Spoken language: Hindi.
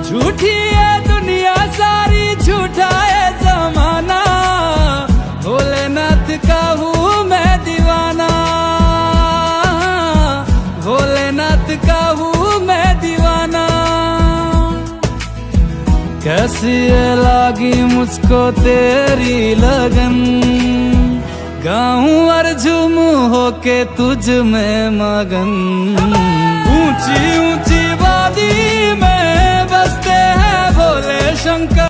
झूठी है दुनिया सारी, झूठा है जमाना, भोलेनाथ का हूँ मैं दीवाना, भोलेनाथ का हूँ मैं दीवाना। कैसी है लागी मुझको तेरी लगन, गाऊं और झूमूं होके तुझ में मगन। ऊंची ऊंची वादी में बसते हैं भोले शंकर।